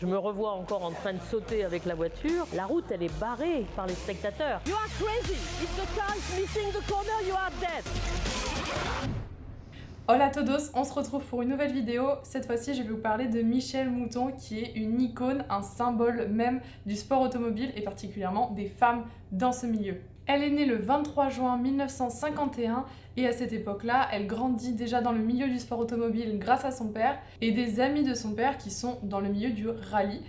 Je me revois encore en train de sauter avec la voiture. La route, elle est barrée par les spectateurs. You are crazy. If the car is missing the corner, you are dead. Hola a todos, on se retrouve pour une nouvelle vidéo. Cette fois-ci, je vais vous parler de Michèle Mouton, qui est une icône, un symbole même du sport automobile et particulièrement des femmes dans ce milieu. Elle est née le 23 juin 1951 et à cette époque-là, elle grandit déjà dans le milieu du sport automobile grâce à son père et des amis de son père qui sont dans le milieu du rallye.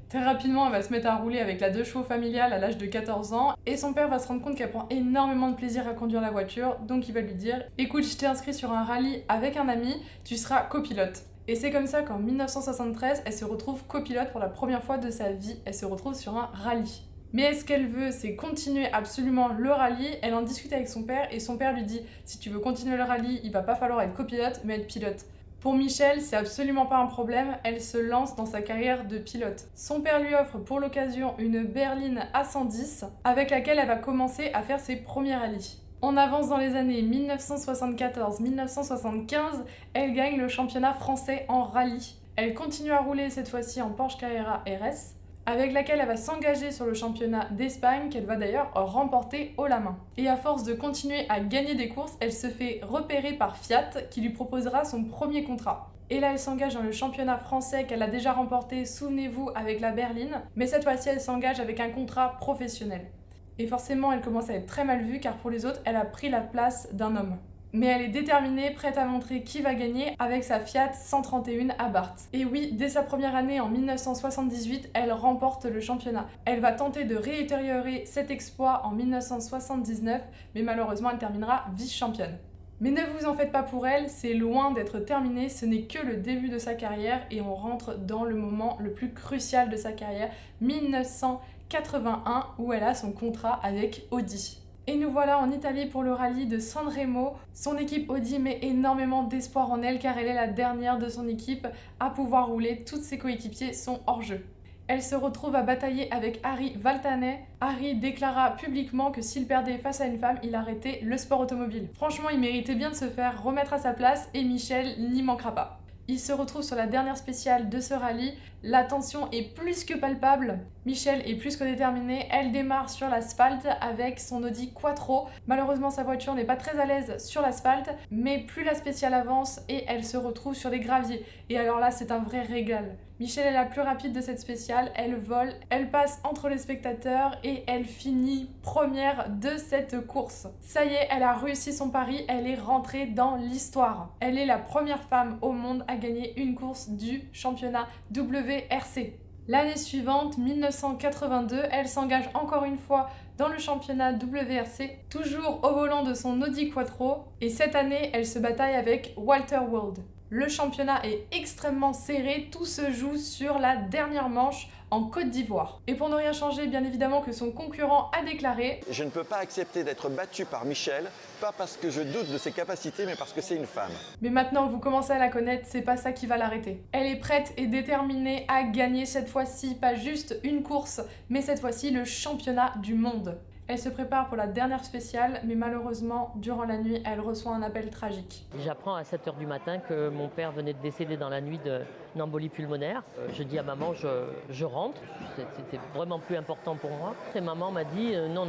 Très rapidement, elle va se mettre à rouler avec la 2 chevaux familiale à l'âge de 14 ans et son père va se rendre compte qu'elle prend énormément de plaisir à conduire la voiture, donc il va lui dire « Écoute, je t'ai inscrit sur un rallye avec un ami, tu seras copilote ». Et c'est comme ça qu'en 1973, elle se retrouve copilote pour la première fois de sa vie, elle se retrouve sur un rallye. Mais ce qu'elle veut, c'est continuer absolument le rallye. Elle en discute avec son père et son père lui dit « Si tu veux continuer le rallye, il va pas falloir être copilote, mais être pilote ». Pour Michèle, c'est absolument pas un problème, elle se lance dans sa carrière de pilote. Son père lui offre pour l'occasion une berline A110 avec laquelle elle va commencer à faire ses premiers rallyes. On avance dans les années 1974-1975, elle gagne le championnat français en rallye. Elle continue à rouler cette fois-ci en Porsche Carrera RS, avec laquelle elle va s'engager sur le championnat d'Espagne, qu'elle va d'ailleurs remporter haut la main. Et à force de continuer à gagner des courses, elle se fait repérer par Fiat, qui lui proposera son premier contrat. Et là, elle s'engage dans le championnat français qu'elle a déjà remporté, souvenez-vous, avec la berline, mais cette fois-ci, elle s'engage avec un contrat professionnel. Et forcément, elle commence à être très mal vue, car pour les autres, elle a pris la place d'un homme. Mais elle est déterminée, prête à montrer qui va gagner avec sa Fiat 131 Abarth. Et oui, dès sa première année en 1978, elle remporte le championnat. Elle va tenter de réitérer cet exploit en 1979, mais malheureusement elle terminera vice-championne. Mais ne vous en faites pas pour elle, c'est loin d'être terminé, ce n'est que le début de sa carrière et on rentre dans le moment le plus crucial de sa carrière, 1981, où elle a son contrat avec Audi. Et nous voilà en Italie pour le rallye de Sanremo. Son équipe Audi met énormément d'espoir en elle car elle est la dernière de son équipe à pouvoir rouler. Toutes ses coéquipiers sont hors jeu. Elle se retrouve à batailler avec Harry Valtanet. Harry déclara publiquement que s'il perdait face à une femme, il arrêtait le sport automobile. Franchement, il méritait bien de se faire remettre à sa place et Michèle n'y manquera pas. Il se retrouve sur la dernière spéciale de ce rallye. La tension est plus que palpable. Michèle est plus que déterminée. Elle démarre sur l'asphalte avec son Audi Quattro. Malheureusement, sa voiture n'est pas très à l'aise sur l'asphalte, mais plus la spéciale avance et elle se retrouve sur les graviers. Et alors là, c'est un vrai régal. Michèle est la plus rapide de cette spéciale. Elle vole, elle passe entre les spectateurs et elle finit première de cette course. Ça y est, elle a réussi son pari. Elle est rentrée dans l'histoire. Elle est la première femme au monde à gagner une course du championnat WRC. L'année suivante, 1982, elle s'engage encore une fois dans le championnat WRC, toujours au volant de son Audi Quattro, et cette année, elle se bataille avec Walter World. Le championnat est extrêmement serré, tout se joue sur la dernière manche en Côte d'Ivoire. Et pour ne rien changer, bien évidemment que son concurrent a déclaré « Je ne peux pas accepter d'être battu par Michèle, pas parce que je doute de ses capacités, mais parce que c'est une femme. » Mais maintenant, vous commencez à la connaître, c'est pas ça qui va l'arrêter. Elle est prête et déterminée à gagner cette fois-ci, pas juste une course, mais cette fois-ci le championnat du monde. Elle se prépare pour la dernière spéciale, mais malheureusement, durant la nuit, elle reçoit un appel tragique. J'apprends à 7 h du matin que mon père venait de décéder dans la nuit d'une embolie pulmonaire. Je dis à maman, je rentre. C'était vraiment plus important pour moi. Et maman m'a dit, non,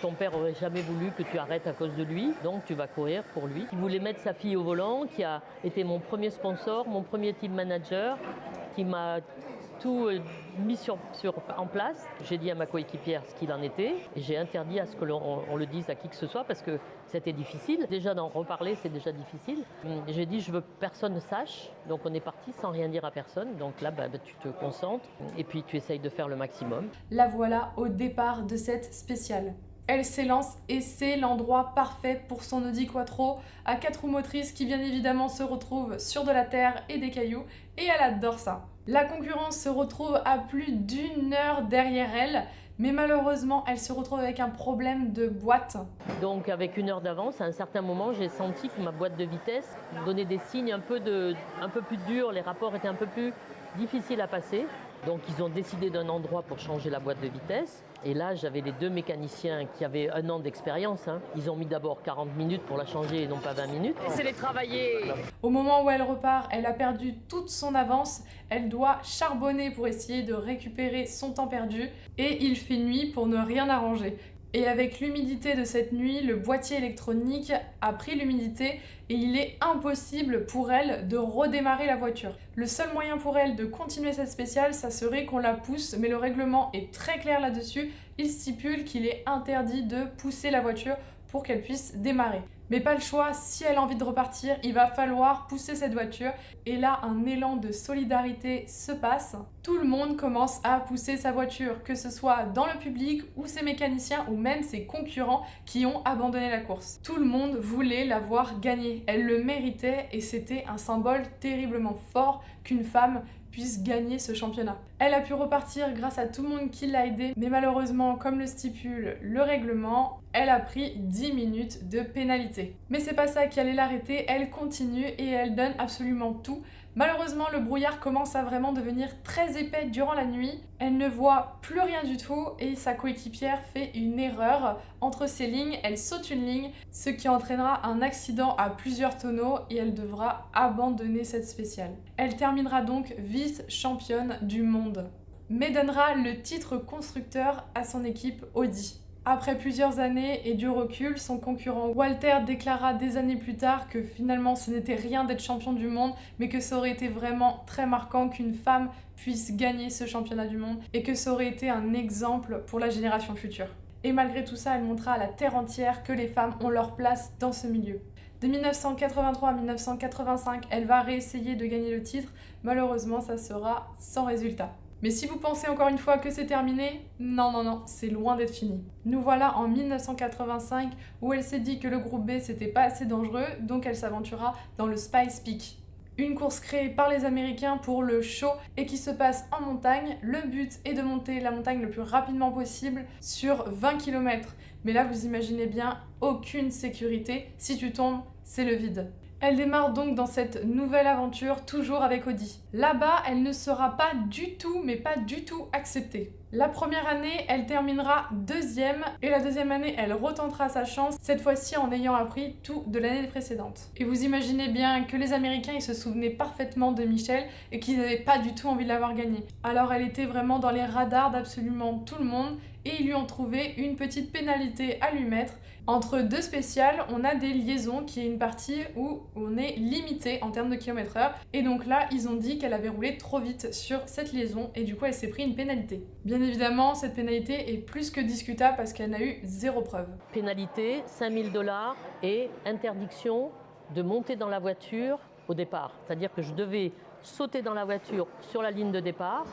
ton père aurait jamais voulu que tu arrêtes à cause de lui, donc tu vas courir pour lui. Il voulait mettre sa fille au volant, qui a été mon premier sponsor, mon premier team manager, qui m'a tout mis en place. J'ai dit à ma coéquipière ce qu'il en était et j'ai interdit à ce que l'on le dise à qui que ce soit parce que c'était difficile. Déjà d'en reparler, c'est déjà difficile. J'ai dit je veux que personne ne sache, donc on est parti sans rien dire à personne. Donc là, tu te concentres et puis tu essayes de faire le maximum. La voilà au départ de cette spéciale. Elle s'élance et c'est l'endroit parfait pour son Audi Quattro à 4 roues motrices qui bien évidemment se retrouve sur de la terre et des cailloux et elle adore ça. La concurrence se retrouve à plus d'1 heure derrière elle, mais malheureusement elle se retrouve avec un problème de boîte. Donc avec 1 heure d'avance, à un certain moment j'ai senti que ma boîte de vitesse donnait des signes un peu plus durs, les rapports étaient un peu plus difficile à passer. Donc ils ont décidé d'un endroit pour changer la boîte de vitesse. Et là, j'avais les 2 mécaniciens qui avaient 1 an d'expérience. Ils ont mis d'abord 40 minutes pour la changer et non pas 20 minutes. Laissez-les travailler. Au moment où elle repart, elle a perdu toute son avance. Elle doit charbonner pour essayer de récupérer son temps perdu. Et il fait nuit pour ne rien arranger. Et avec l'humidité de cette nuit, le boîtier électronique a pris l'humidité et il est impossible pour elle de redémarrer la voiture. Le seul moyen pour elle de continuer cette spéciale, ça serait qu'on la pousse, mais le règlement est très clair là-dessus. Il stipule qu'il est interdit de pousser la voiture pour qu'elle puisse démarrer. Mais pas le choix, si elle a envie de repartir, il va falloir pousser cette voiture. Et là, un élan de solidarité se passe. Tout le monde commence à pousser sa voiture, que ce soit dans le public ou ses mécaniciens ou même ses concurrents qui ont abandonné la course. Tout le monde voulait la voir gagner. Elle le méritait et c'était un symbole terriblement fort qu'une femme puisse gagner ce championnat. Elle a pu repartir grâce à tout le monde qui l'a aidée, mais malheureusement, comme le stipule le règlement, elle a pris 10 minutes de pénalité. Mais c'est pas ça qui allait l'arrêter, elle continue et elle donne absolument tout. Malheureusement, le brouillard commence à vraiment devenir très épais durant la nuit. Elle ne voit plus rien du tout et sa coéquipière fait une erreur entre ses lignes. Elle saute une ligne, ce qui entraînera un accident à plusieurs tonneaux et elle devra abandonner cette spéciale. Elle terminera donc vice-championne du monde, mais donnera le titre constructeur à son équipe Audi. Après plusieurs années et du recul, son concurrent Walter déclara des années plus tard que finalement ce n'était rien d'être champion du monde, mais que ça aurait été vraiment très marquant qu'une femme puisse gagner ce championnat du monde et que ça aurait été un exemple pour la génération future. Et malgré tout ça, elle montra à la terre entière que les femmes ont leur place dans ce milieu. De 1983 à 1985, elle va réessayer de gagner le titre. Malheureusement, ça sera sans résultat. Mais si vous pensez encore une fois que c'est terminé, non, c'est loin d'être fini. Nous voilà en 1985 où elle s'est dit que le groupe B c'était pas assez dangereux, donc elle s'aventura dans le Spice Peak. Une course créée par les Américains pour le show et qui se passe en montagne. Le but est de monter la montagne le plus rapidement possible sur 20 km. Mais là, vous imaginez bien, aucune sécurité. Si tu tombes, c'est le vide. Elle démarre donc dans cette nouvelle aventure, toujours avec Audi. Là-bas, elle ne sera pas du tout, mais pas du tout acceptée. La première année, elle terminera deuxième, et la deuxième année, elle retentera sa chance, cette fois-ci en ayant appris tout de l'année précédente. Et vous imaginez bien que les Américains, ils se souvenaient parfaitement de Michelle, et qu'ils n'avaient pas du tout envie de l'avoir gagnée. Alors elle était vraiment dans les radars d'absolument tout le monde, et ils lui ont trouvé une petite pénalité à lui mettre. Entre deux spéciales, on a des liaisons qui est une partie où on est limité en termes de km/h. Et donc là, ils ont dit qu'elle avait roulé trop vite sur cette liaison et du coup, elle s'est pris une pénalité. Bien évidemment, cette pénalité est plus que discutable parce qu'elle n'a eu zéro preuve. Pénalité, 5 000 $ et interdiction de monter dans la voiture au départ. C'est-à-dire que je devais sauter dans la voiture sur la ligne de départ,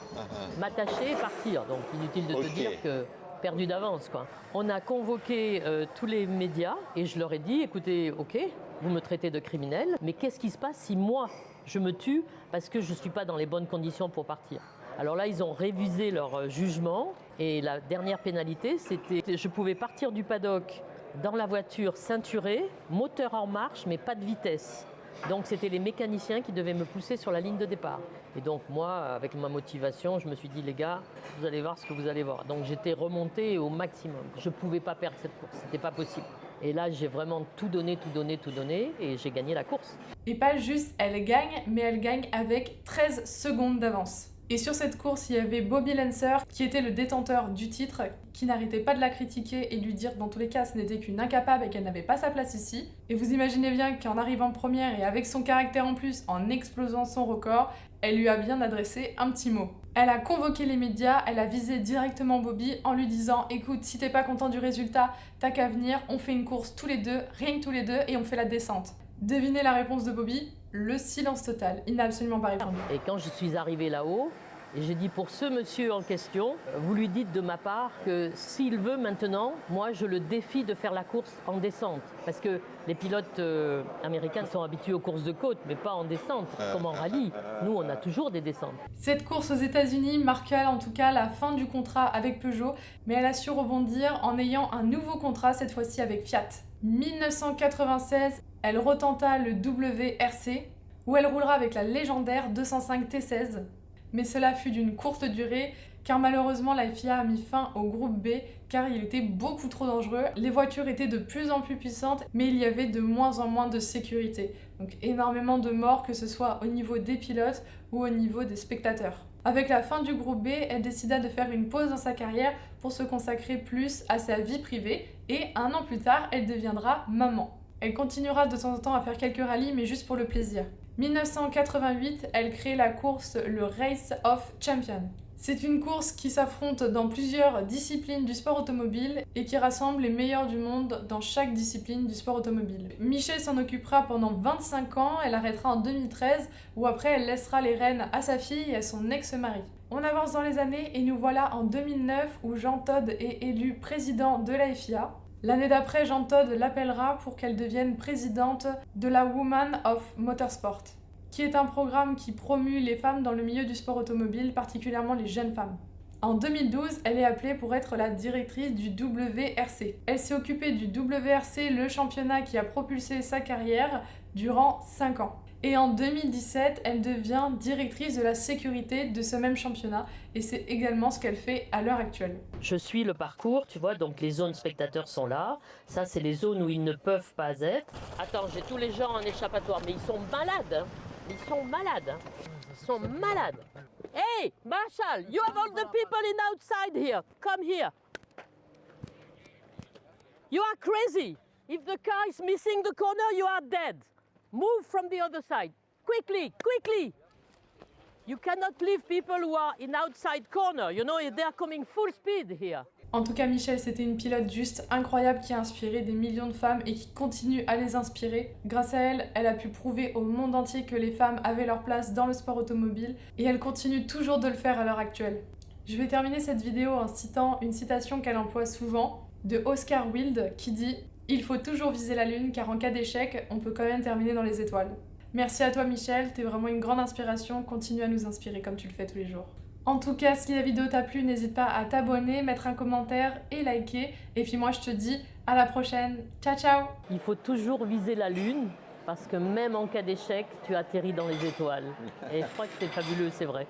m'attacher et partir. Donc inutile de te dire que perdu d'avance, quoi. On a convoqué tous les médias et je leur ai dit, écoutez, ok, vous me traitez de criminel, mais qu'est-ce qui se passe si moi, je me tue parce que je ne suis pas dans les bonnes conditions pour partir? Alors là, ils ont révisé leur jugement et la dernière pénalité, c'était je pouvais partir du paddock dans la voiture ceinturée, moteur en marche, mais pas de vitesse. Donc c'était les mécaniciens qui devaient me pousser sur la ligne de départ. Et donc moi, avec ma motivation, je me suis dit, les gars, vous allez voir ce que vous allez voir. Donc j'étais remonté au maximum. Je ne pouvais pas perdre cette course, c'était pas possible. Et là, j'ai vraiment tout donné et j'ai gagné la course. Et pas juste elle gagne, mais elle gagne avec 13 secondes d'avance. Et sur cette course, il y avait Bobby Lancer, qui était le détenteur du titre, qui n'arrêtait pas de la critiquer et de lui dire que dans tous les cas, ce n'était qu'une incapable et qu'elle n'avait pas sa place ici. Et vous imaginez bien qu'en arrivant première et avec son caractère en plus, en explosant son record, elle lui a bien adressé un petit mot. Elle a convoqué les médias, elle a visé directement Bobby en lui disant « Écoute, si t'es pas content du résultat, t'as qu'à venir, on fait une course tous les deux, rien que tous les deux, et on fait la descente. » Devinez la réponse de Bobby? Le silence total. Il n'a absolument pas répondu. Et quand je suis arrivé là-haut, et j'ai dit pour ce monsieur en question, vous lui dites de ma part que s'il veut maintenant, moi je le défie de faire la course en descente. Parce que les pilotes américains sont habitués aux courses de côte, mais pas en descente, comme en rallye. Nous, on a toujours des descentes. Cette course aux États-Unis marqua en tout cas la fin du contrat avec Peugeot, mais elle a su rebondir en ayant un nouveau contrat, cette fois-ci avec Fiat. 1996, elle retenta le WRC, où elle roulera avec la légendaire 205 T16. mais cela fut d'une courte durée car malheureusement la FIA a mis fin au groupe B car il était beaucoup trop dangereux. Les voitures étaient de plus en plus puissantes mais il y avait de moins en moins de sécurité. Donc énormément de morts que ce soit au niveau des pilotes ou au niveau des spectateurs. Avec la fin du groupe B, elle décida de faire une pause dans sa carrière pour se consacrer plus à sa vie privée et 1 an plus tard, elle deviendra maman. Elle continuera de temps en temps à faire quelques rallyes mais juste pour le plaisir. 1988, elle crée la course le Race of Champions. C'est une course qui s'affronte dans plusieurs disciplines du sport automobile et qui rassemble les meilleurs du monde dans chaque discipline du sport automobile. Michèle s'en occupera pendant 25 ans, elle arrêtera en 2013 où après elle laissera les rênes à sa fille et à son ex-mari. On avance dans les années et nous voilà en 2009 où Jean Todt est élu président de la FIA. L'année d'après, Jean Todt l'appellera pour qu'elle devienne présidente de la Women of Motorsport, qui est un programme qui promue les femmes dans le milieu du sport automobile, particulièrement les jeunes femmes. En 2012, elle est appelée pour être la directrice du WRC. Elle s'est occupée du WRC, le championnat qui a propulsé sa carrière durant 5 ans. Et en 2017, elle devient directrice de la sécurité de ce même championnat et c'est également ce qu'elle fait à l'heure actuelle. Je suis le parcours, tu vois, donc les zones spectateurs sont là. Ça, c'est les zones où ils ne peuvent pas être. Attends, j'ai tous les gens en échappatoire, mais ils sont malades. Hein. Ils sont malades. Hein. Ils sont malades. Hey, Marshall, you have all the people in outside here. Come here. You are crazy. If the car is missing the corner, you are dead. Move from the other side. Quickly, quickly. You cannot leave people who are in outside corner. You know, they are coming full speed here. En tout cas, Michèle, c'était une pilote juste incroyable qui a inspiré des millions de femmes et qui continue à les inspirer. Grâce à elle, elle a pu prouver au monde entier que les femmes avaient leur place dans le sport automobile et elle continue toujours de le faire à l'heure actuelle. Je vais terminer cette vidéo en citant une citation qu'elle emploie souvent de Oscar Wilde qui dit « Il faut toujours viser la lune car en cas d'échec, on peut quand même terminer dans les étoiles ». Merci à toi Michèle, t'es vraiment une grande inspiration, continue à nous inspirer comme tu le fais tous les jours. En tout cas, si la vidéo t'a plu, n'hésite pas à t'abonner, mettre un commentaire et liker. Et puis moi, je te dis à la prochaine. Ciao, ciao! Il faut toujours viser la lune parce que même en cas d'échec, tu atterris dans les étoiles. Et je crois que c'est fabuleux, c'est vrai.